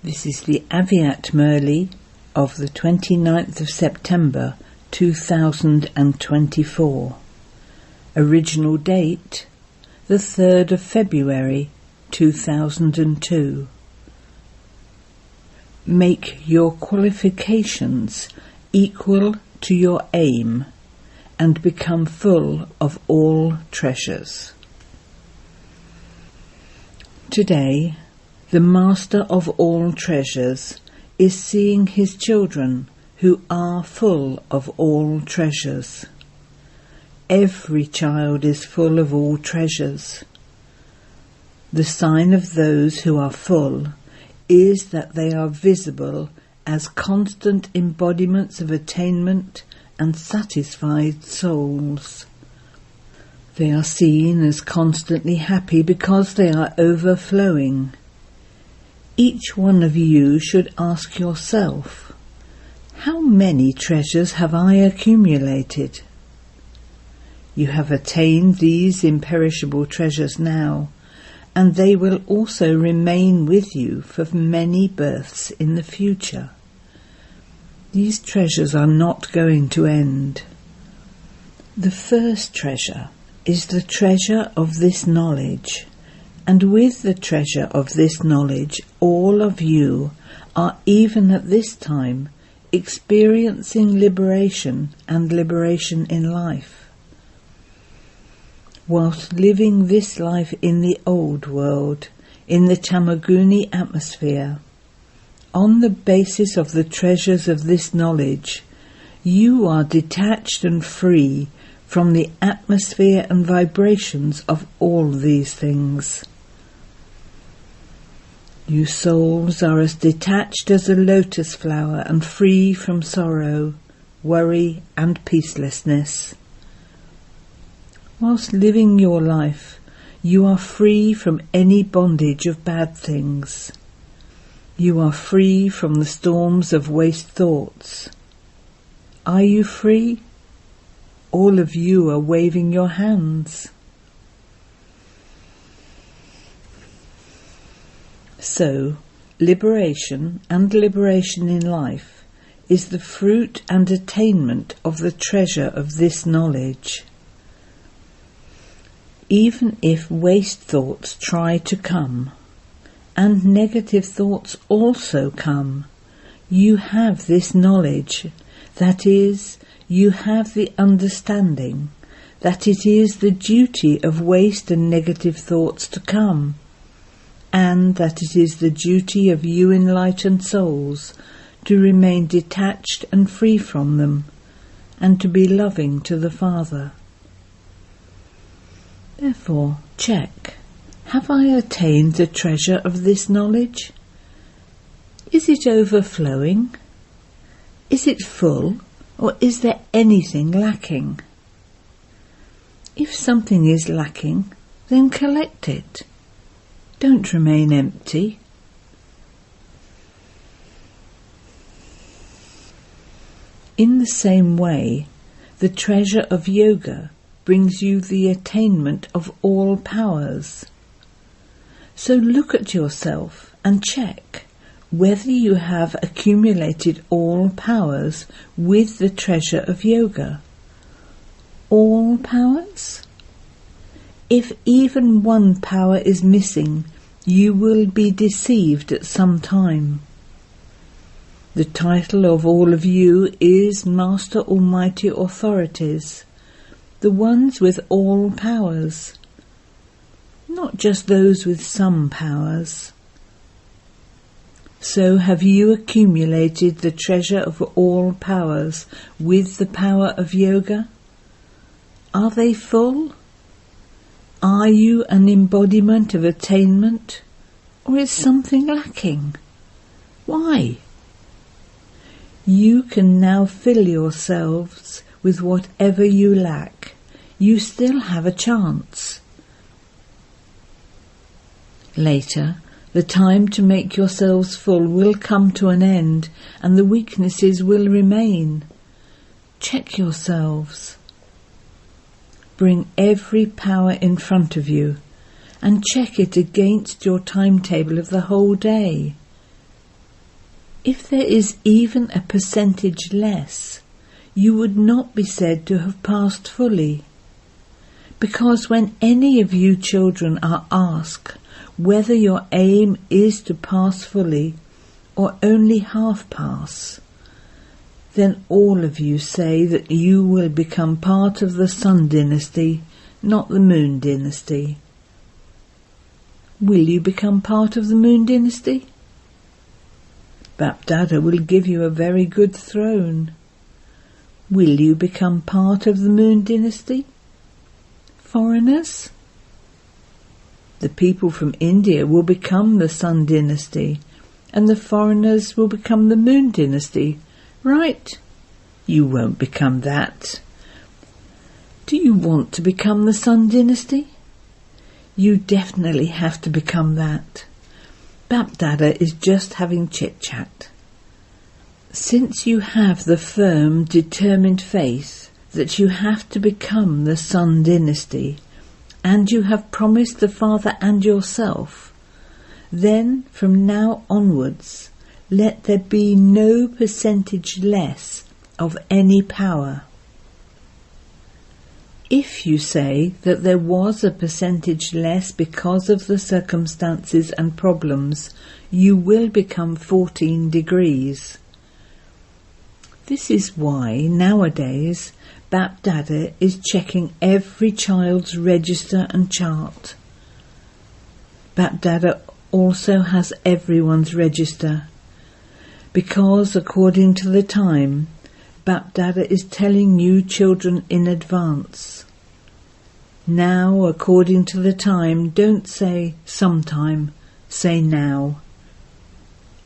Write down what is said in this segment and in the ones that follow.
This is the English Murli of the 29th of September 2024. Original date the 3rd of February 2002. Make your qualifications equal to your aim and become full of all treasures. Today, the Master of all treasures is seeing his children who are full of all treasures. Every child is full of all treasures. The sign of those who are full is that they are visible as constant embodiments of attainment and satisfied souls. They are seen as constantly happy because they are overflowing. Each one of you should ask yourself, how many treasures have I accumulated? You have attained these imperishable treasures now, and they will also remain with you for many births in the future. These treasures are not going to end. The first treasure is the treasure of this knowledge, and with the treasure of this knowledge all of you are even at this time experiencing liberation and liberation in life. Whilst living this life in the old world, in the Tamaguni atmosphere, on the basis of the treasures of this knowledge, you are detached and free from the atmosphere and vibrations of all these things. You souls are as detached as a lotus flower and free from sorrow, worry and peacelessness. Whilst living your life, you are free from any bondage of bad things. You are free from the storms of waste thoughts. Are you free? All of you are waving your hands. So, liberation and liberation in life is the fruit and attainment of the treasure of this knowledge. Even if waste thoughts try to come, and negative thoughts also come, you have this knowledge, that is, you have the understanding that it is the duty of waste and negative thoughts to come, and that it is the duty of you enlightened souls to remain detached and free from them, and to be loving to the Father. Therefore, check, have I attained the treasure of this knowledge? Is it overflowing? Is it full, or is there anything lacking? If something is lacking, then collect it. Don't remain empty. In the same way, the treasure of yoga brings you the attainment of all powers. So look at yourself and check whether you have accumulated all powers with the treasure of yoga. All powers? If even one power is missing, you will be deceived at some time. The title of all of you is Master Almighty Authorities, the ones with all powers, not just those with some powers. So have you accumulated the treasure of all powers with the power of yoga? Are they full? Are you an embodiment of attainment, or is something lacking? Why? You can now fill yourselves with whatever you lack. You still have a chance. Later, the time to make yourselves full will come to an end, and the weaknesses will remain. Check yourselves. Bring every power in front of you and check it against your timetable of the whole day. If there is even a percentage less, you would not be said to have passed fully. Because when any of you children are asked whether your aim is to pass fully or only half pass, then all of you say that you will become part of the Sun dynasty, not the Moon dynasty. Will you become part of the Moon dynasty? Bapdada will give you a very good throne. Will you become part of the Moon dynasty? Foreigners? The people from India will become the Sun dynasty, and the foreigners will become the Moon dynasty, right? You won't become that. Do you want to become the Sun dynasty? You definitely have to become that. Bapdada is just having chit-chat. Since you have the firm, determined faith that you have to become the Sun dynasty, and you have promised the Father and yourself, then from now onwards let there be no percentage less of any power. If you say that there was a percentage less because of the circumstances and problems, you will become 14 degrees. This is why nowadays Bapdada is checking every child's register and chart. Bapdada also has everyone's register, because according to the time, Bapdada is telling you children in advance. Now, according to the time, don't say sometime, say now.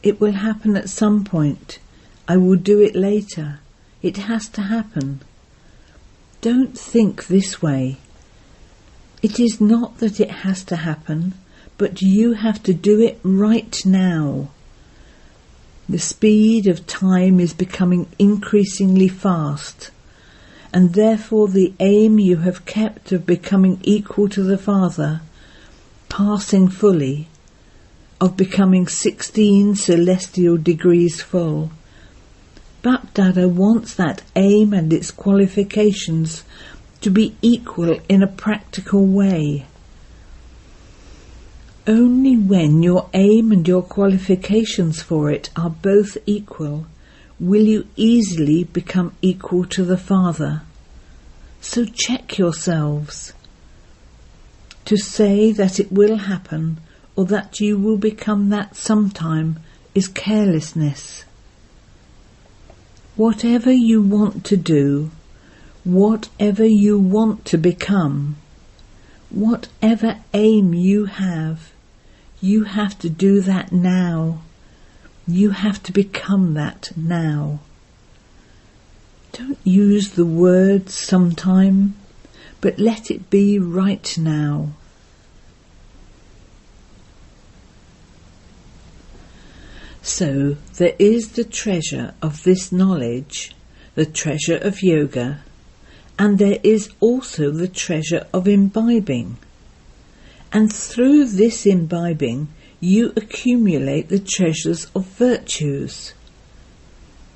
It will happen at some point. I will do it later. It has to happen. Don't think this way. It is not that it has to happen, but you have to do it right now. The speed of time is becoming increasingly fast, and therefore the aim you have kept of becoming equal to the Father, passing fully, of becoming 16 celestial degrees full. Bapdada wants that aim and its qualifications to be equal in a practical way. Only when your aim and your qualifications for it are both equal will you easily become equal to the Father. So check yourselves. To say that it will happen or that you will become that sometime is carelessness. Whatever you want to do, whatever you want to become, whatever aim you have to do that now. You have to become that now. Don't use the word sometime, but let it be right now. So there is the treasure of this knowledge, the treasure of yoga, and there is also the treasure of imbibing. And through this imbibing, you accumulate the treasures of virtues.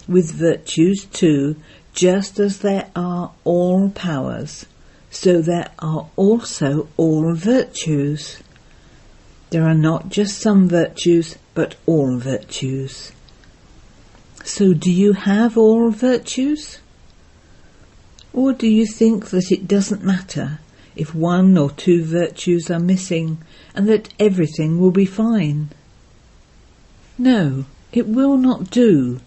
With virtues too, just as there are all powers, so there are also all virtues. There are not just some virtues, but all virtues. So do you have all virtues? Or do you think that it doesn't matter if 1 or 2 virtues are missing and that everything will be fine? No, it will not do.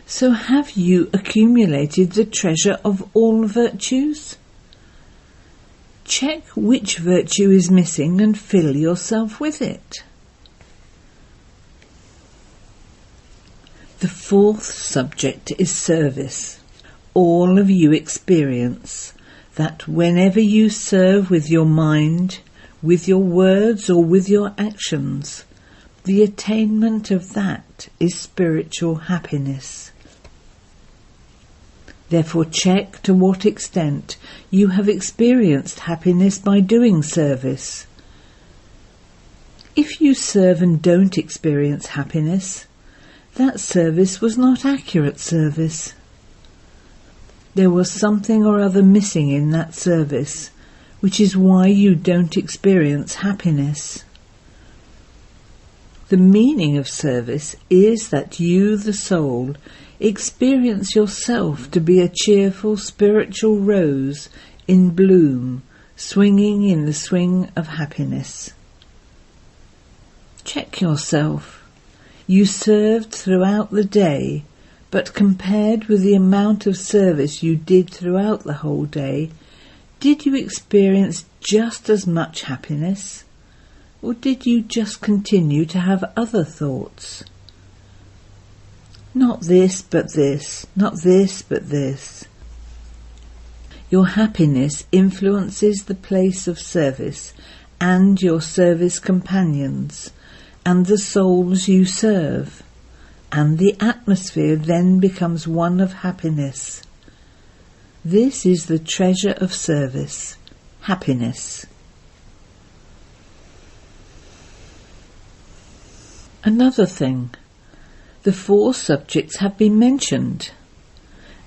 So have you accumulated the treasure of all virtues? Check which virtue is missing and fill yourself with it. The 4th subject is service. All of you experience that whenever you serve with your mind, with your words or with your actions, the attainment of that is spiritual happiness. Therefore check to what extent you have experienced happiness by doing service. If you serve and don't experience happiness, That service was not accurate service. There was something or other missing in that service, which is why you don't experience happiness. The meaning of service is that you, the soul, experience yourself to be a cheerful spiritual rose in bloom, swinging in the swing of happiness. Check yourself. You served throughout the day, but compared with the amount of service you did throughout the whole day, did you experience just as much happiness? Or did you just continue to have other thoughts? Not this, but this. Not this, but this. Your happiness influences the place of service and your service companions and the souls you serve, and the atmosphere then becomes one of happiness. This is the treasure of service, happiness. Another thing, the 4 subjects have been mentioned.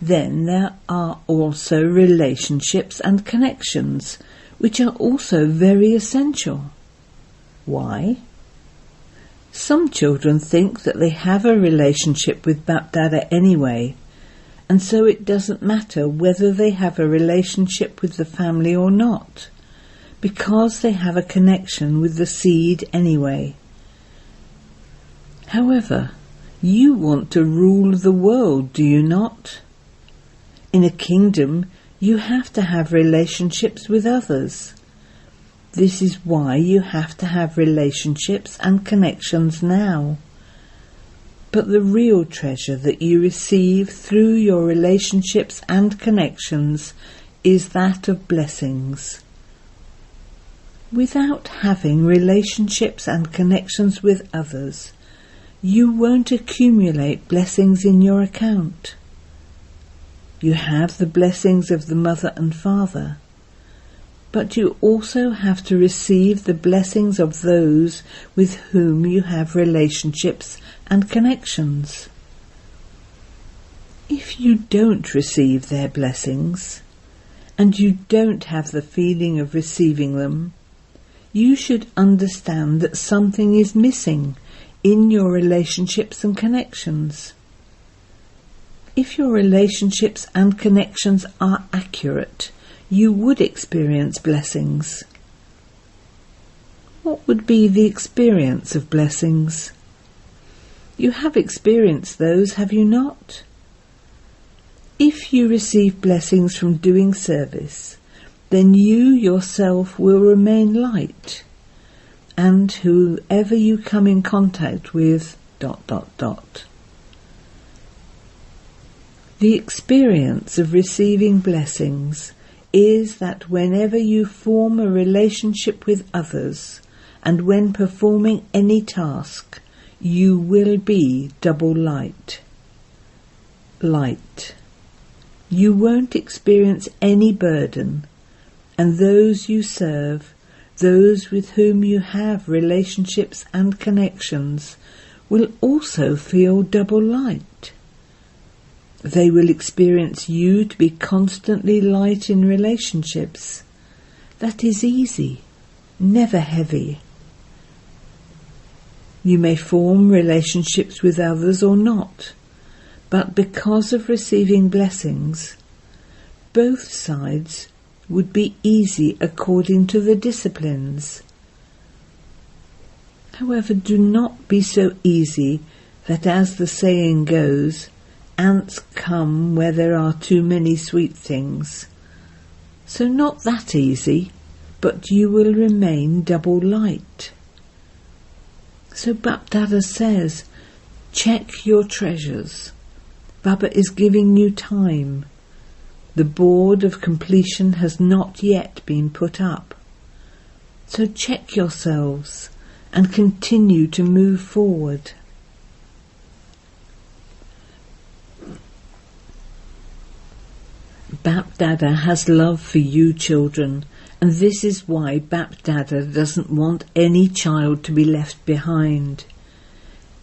Then there are also relationships and connections, which are also very essential. Why? Some children think that they have a relationship with Bap-Dada anyway, and so it doesn't matter whether they have a relationship with the family or not, because they have a connection with the seed anyway. However, you want to rule the world, do you not? In a kingdom, you have to have relationships with others. This is why you have to have relationships and connections now. But the real treasure that you receive through your relationships and connections is that of blessings. Without having relationships and connections with others, you won't accumulate blessings in your account. You have the blessings of the mother and father, but you also have to receive the blessings of those with whom you have relationships and connections. If you don't receive their blessings, and you don't have the feeling of receiving them, you should understand that something is missing in your relationships and connections. If your relationships and connections are accurate, you would experience blessings. What would be the experience of blessings? You have experienced those, have you not? If you receive blessings from doing service, then you yourself will remain light, and whoever you come in contact with... The experience of receiving blessings is that whenever you form a relationship with others, and when performing any task, you will be double light. Light. You won't experience any burden, and those you serve, those with whom you have relationships and connections, will also feel double light. They will experience you to be constantly light in relationships. That is easy, never heavy. You may form relationships with others or not, but because of receiving blessings, both sides would be easy according to the disciplines. However, do not be so easy that, as the saying goes, ants come where there are too many sweet things. So not that easy, but you will remain double light. So Bap-Dada says, check your treasures. Baba is giving you time. The board of completion has not yet been put up. So check yourselves and continue to move forward. Bap-Dada has love for you children, and this is why Bap-Dada doesn't want any child to be left behind.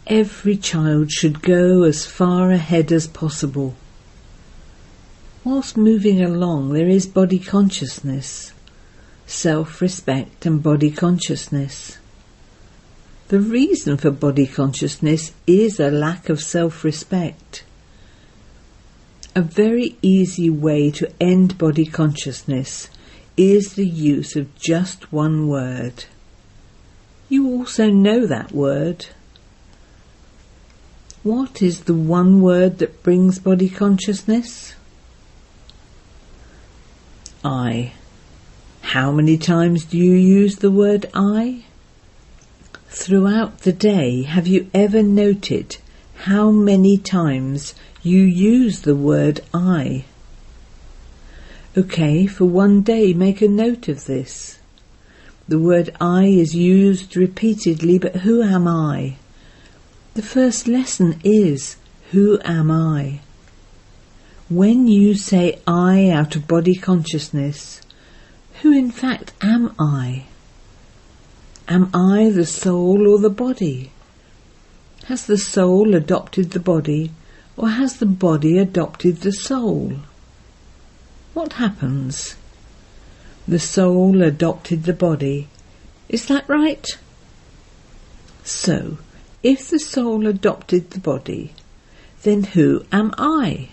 Every child should go as far ahead as possible. Whilst moving along, there is body consciousness, self-respect and body consciousness. The reason for body consciousness is a lack of self-respect. A very easy way to end body consciousness is the use of just one word. You also know that word. What is the one word that brings body consciousness? I. How many times do you use the word I? Throughout the day, have you ever noted how many times you use the word I? Okay, for one day make a note of this. The word I is used repeatedly, but who am I? The first lesson is, who am I? When you say I out of body consciousness, who in fact am I? Am I the soul or the body? Has the soul adopted the body, or has the body adopted the soul? What happens? The soul adopted the body. Is that right? So, if the soul adopted the body, then who am I?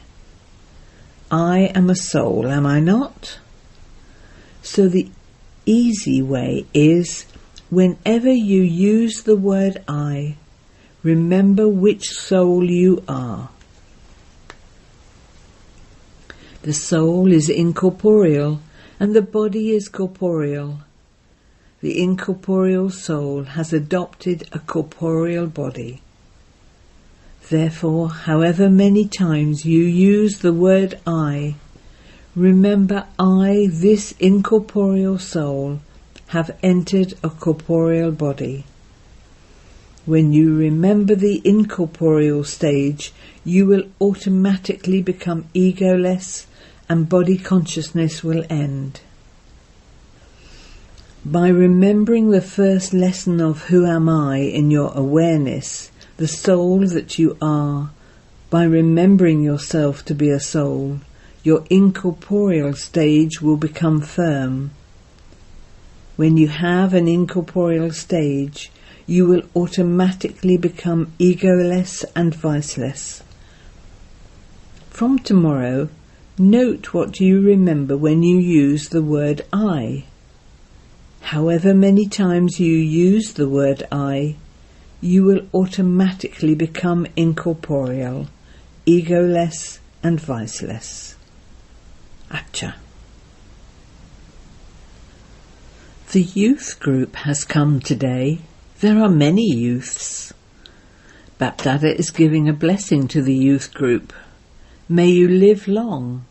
I am a soul, am I not? So the easy way is, whenever you use the word I, remember which soul you are. The soul is incorporeal and the body is corporeal. The incorporeal soul has adopted a corporeal body. Therefore, however many times you use the word I, remember I, this incorporeal soul, have entered a corporeal body. When you remember the incorporeal stage, you will automatically become egoless and body consciousness will end. By remembering the first lesson of who am I in your awareness, the soul that you are, by remembering yourself to be a soul, your incorporeal stage will become firm. When you have an incorporeal stage, you will automatically become egoless and viceless. From tomorrow, note what you remember when you use the word I. However many times you use the word I, you will automatically become incorporeal, egoless and viceless. Acha. The youth group has come today. There are many youths. Bapdada is giving a blessing to the youth group. May you live long.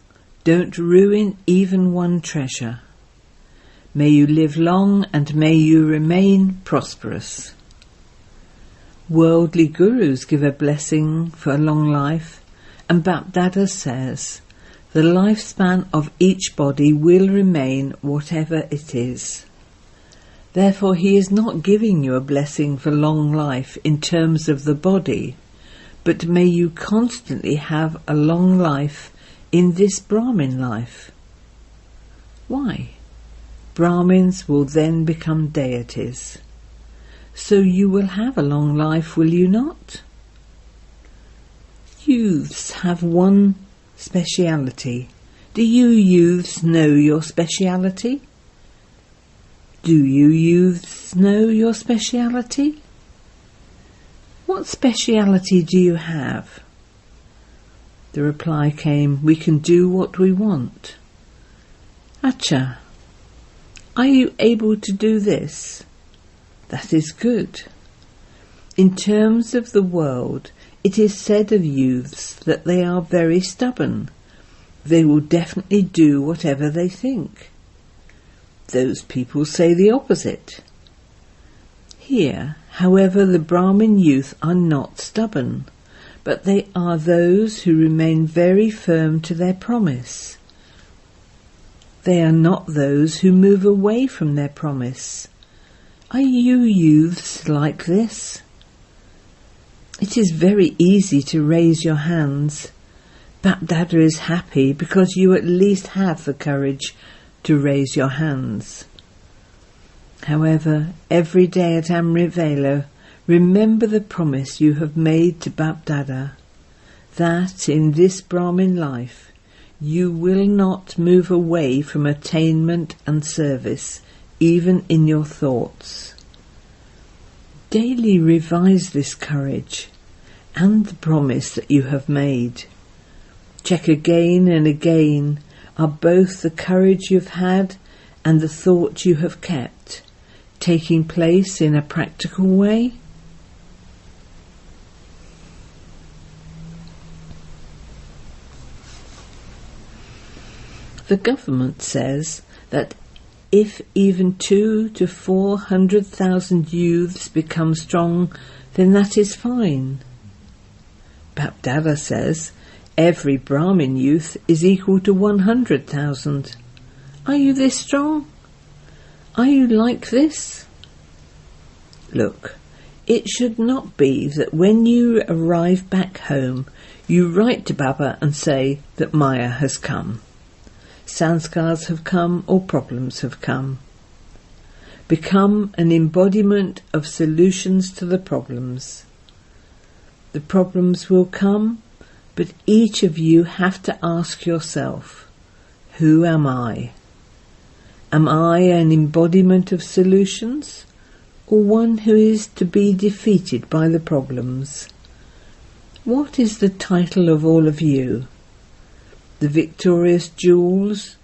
Don't ruin even one treasure. May you live long and may you remain prosperous. Worldly gurus give a blessing for a long life, and Bapdada says, the lifespan of each body will remain whatever it is. Therefore he is not giving you a blessing for long life in terms of the body, but may you constantly have a long life in this Brahmin life. Why? Brahmins will then become deities. So you will have a long life, will you not? Youths have one speciality. Do you youths know your speciality? Do you youths know your speciality? What speciality do you have? The reply came, we can do what we want. Acha, are you able to do this? That is good. In terms of the world, it is said of youths that they are very stubborn. They will definitely do whatever they think. Those people say the opposite. Here, however, the Brahmin youth are not stubborn, but they are those who remain very firm to their promise. They are not those who move away from their promise. Are you youths like this? It is very easy to raise your hands. Bapdada is happy because you at least have the courage to raise your hands. However, every day at Amrit Velo, remember the promise you have made to Bapdada, that in this Brahmin life you will not move away from attainment and service, even in your thoughts. Daily revise this courage and the promise that you have made. Check again and again, are both the courage you've had and the thought you have kept taking place in a practical way? The government says that if even 200,000 to 400,000 youths become strong, then that is fine. Bapdada says every Brahmin youth is equal to 100,000. Are you this strong? Are you like this? Look, it should not be that when you arrive back home, you write to Baba and say that Maya has come. Sanskars have come or problems have come. Become an embodiment of solutions to the problems. The problems will come, but each of you have to ask yourself, who am I? Am I an embodiment of solutions, or one who is to be defeated by the problems? What is the title of all of you? The victorious jewels,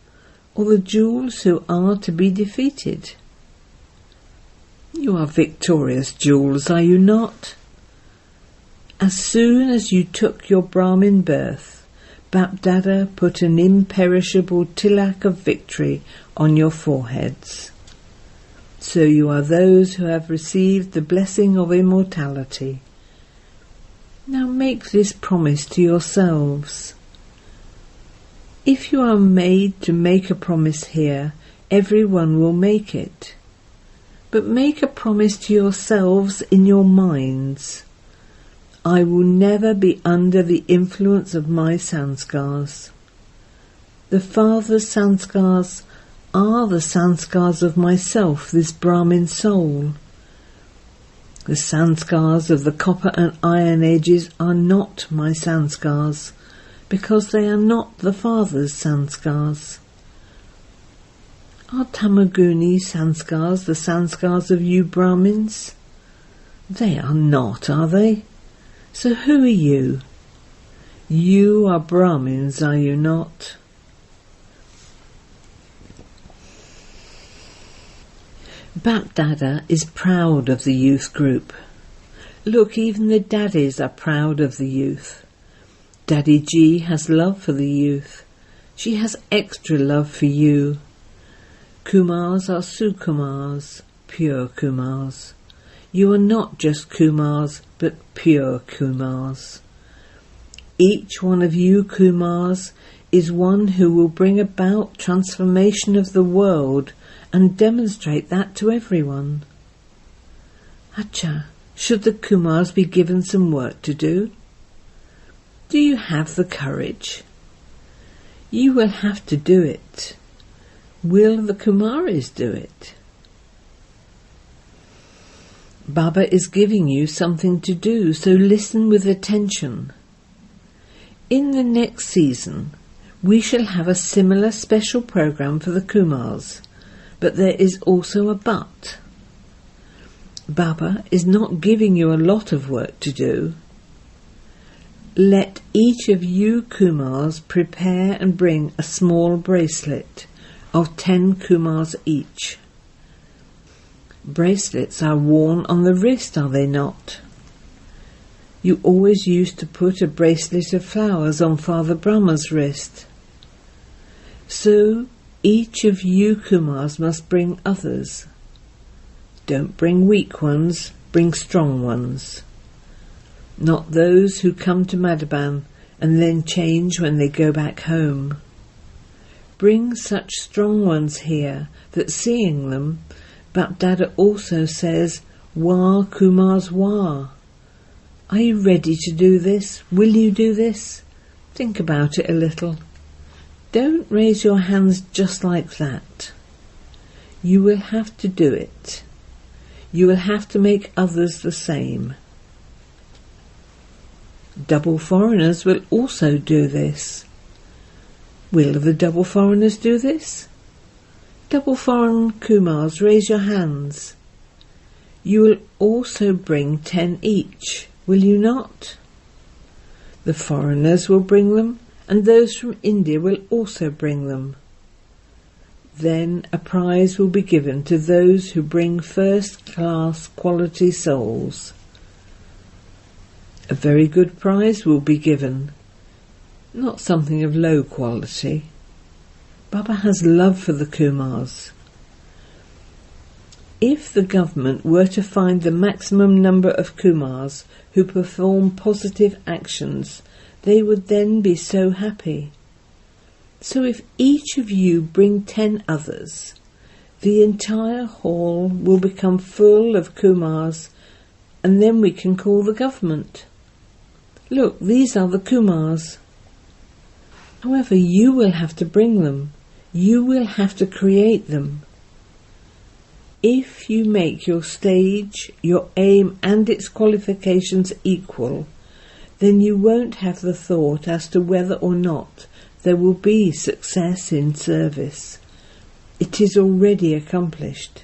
or the jewels who are to be defeated? You are victorious jewels, are you not? As soon as you took your Brahmin birth, Bapdada put an imperishable tilak of victory on your foreheads. So you are those who have received the blessing of immortality. Now make this promise to yourselves. If you are made to make a promise here, everyone will make it. But make a promise to yourselves in your minds. I will never be under the influence of my sanskars. The Father's sanskars are the sanskars of myself, this Brahmin soul. The sanskars of the copper and iron ages are not my sanskars, because they are not the Father's sanskars. Are Tamaguni sanskars the sanskars of you Brahmins? They are not, are they? So who are you? You are Brahmins, are you not? Bapdada is proud of the youth group. Look, even the daddies are proud of the youth. Daddy G has love for the youth. She has extra love for you. Kumars are Sukumars, pure Kumars. You are not just Kumars, but pure Kumars. Each one of you Kumars is one who will bring about transformation of the world and demonstrate that to everyone. Acha, should the Kumars be given some work to do? Do you have the courage? You will have to do it. Will the Kumaris do it? Baba is giving you something to do, so listen with attention. In the next season, we shall have a similar special program for the Kumars, but there is also a but. Baba is not giving you a lot of work to do. Let each of you Kumars prepare and bring a small bracelet of 10 Kumars each. Bracelets are worn on the wrist, are they not? You always used to put a bracelet of flowers on Father Brahma's wrist. So each of you Kumars must bring others. Don't bring weak ones, bring strong ones. Not those who come to Madhaban and then change when they go back home. Bring such strong ones here that seeing them, Bapdada also says, Wah Kumars Wah. Are you ready to do this? Will you do this? Think about it a little. Don't raise your hands just like that. You will have to do it. You will have to make others the same. Double foreigners will also do this. Will the double foreigners do this? Double foreign Kumars, raise your hands. You will also bring 10 each, will you not? The foreigners will bring them, and those from India will also bring them. Then a prize will be given to those who bring first-class quality souls. A very good prize will be given, not something of low quality. Baba has love for the Kumars. If the government were to find the maximum number of Kumars who perform positive actions, they would then be so happy. So if each of you bring 10 others, the entire hall will become full of Kumars, and then we can call the government. Look, these are the Kumars. However, you will have to bring them. You will have to create them. If you make your stage, your aim and its qualifications equal, then you won't have the thought as to whether or not there will be success in service. It is already accomplished.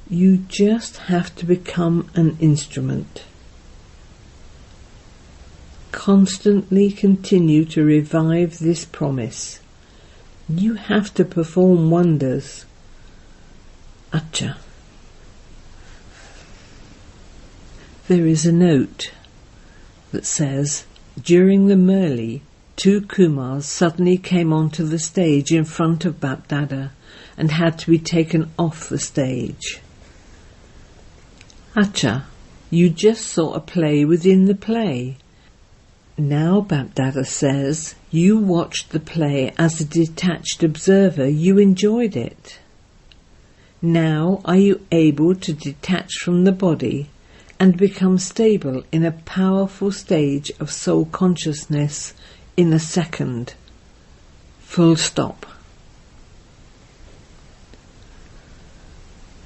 You just have to become an instrument. Constantly continue to revive this promise. You have to perform wonders. Acha. There is a note that says, during the Murli, 2 Kumars suddenly came onto the stage in front of Bapdada and had to be taken off the stage. Acha, you just saw a play within the play. Now Bapdada says, you watched the play as a detached observer, you enjoyed it. Now are you able to detach from the body and become stable in a powerful stage of soul consciousness in a second? Full stop.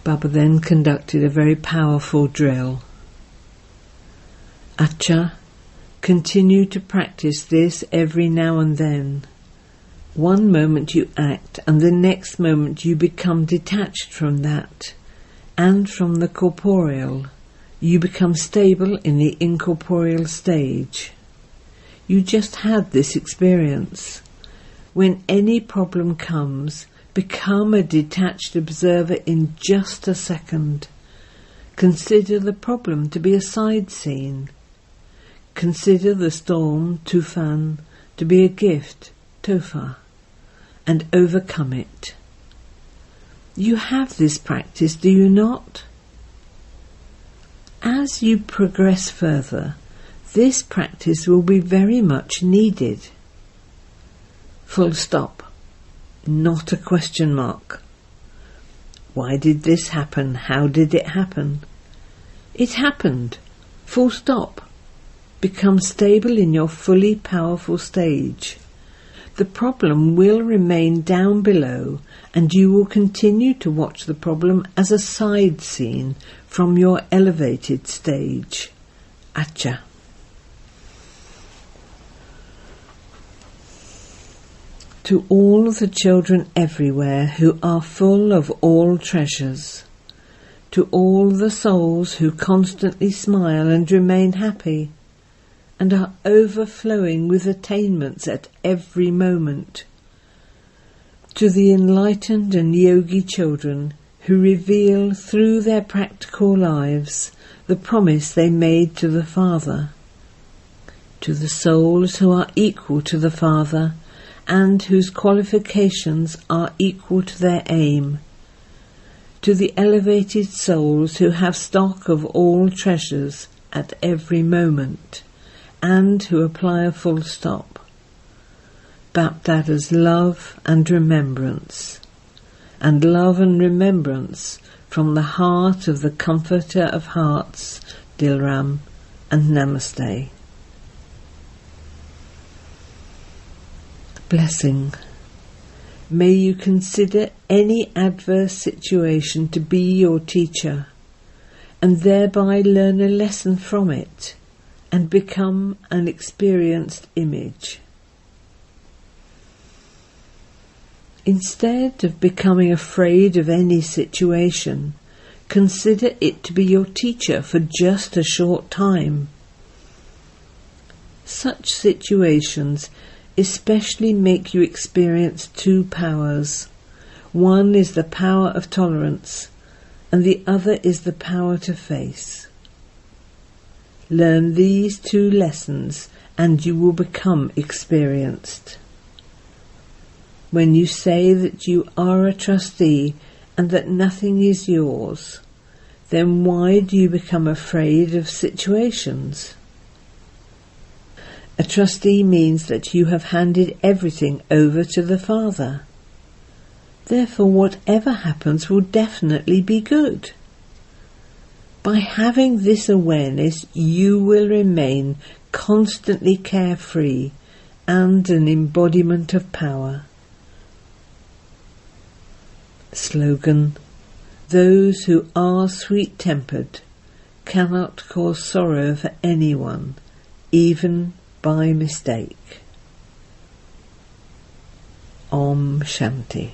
Baba then conducted a very powerful drill. Acha, continue to practice this every now and then. One moment you act and the next moment you become detached from that and from the corporeal. You become stable in the incorporeal stage. You just had this experience. When any problem comes, become a detached observer in just a second. Consider the problem to be a side scene. Consider the storm, tufan, to be a gift, tofa, and overcome it. You have this practice, do you not? As you progress further, this practice will be very much needed. Full stop. Not a question mark. Why did this happen? How did it happen? It happened. Full stop. Become stable in your fully powerful stage. The problem will remain down below, and you will continue to watch the problem as a side scene from your elevated stage. Acha. To all the children everywhere who are full of all treasures, to all the souls who constantly smile and remain happy, and are overflowing with attainments at every moment, to the enlightened and yogi children who reveal through their practical lives the promise they made to the Father, to the souls who are equal to the Father and whose qualifications are equal to their aim, to the elevated souls who have stock of all treasures at every moment, and who apply a full stop. Bapdada's love and remembrance from the heart of the Comforter of Hearts Dilram and Namaste. Blessing. May you consider any adverse situation to be your teacher, and thereby learn a lesson from it and become an experienced image. Instead of becoming afraid of any situation, consider it to be your teacher for just a short time. Such situations especially make you experience two powers. One is the power of tolerance, and the other is the power to face. Learn these two lessons and you will become experienced. When you say that you are a trustee and that nothing is yours, then why do you become afraid of situations? A trustee means that you have handed everything over to the Father. Therefore, whatever happens will definitely be good. By having this awareness, you will remain constantly carefree and an embodiment of power. Slogan: those who are sweet-tempered cannot cause sorrow for anyone, even by mistake. Om Shanti.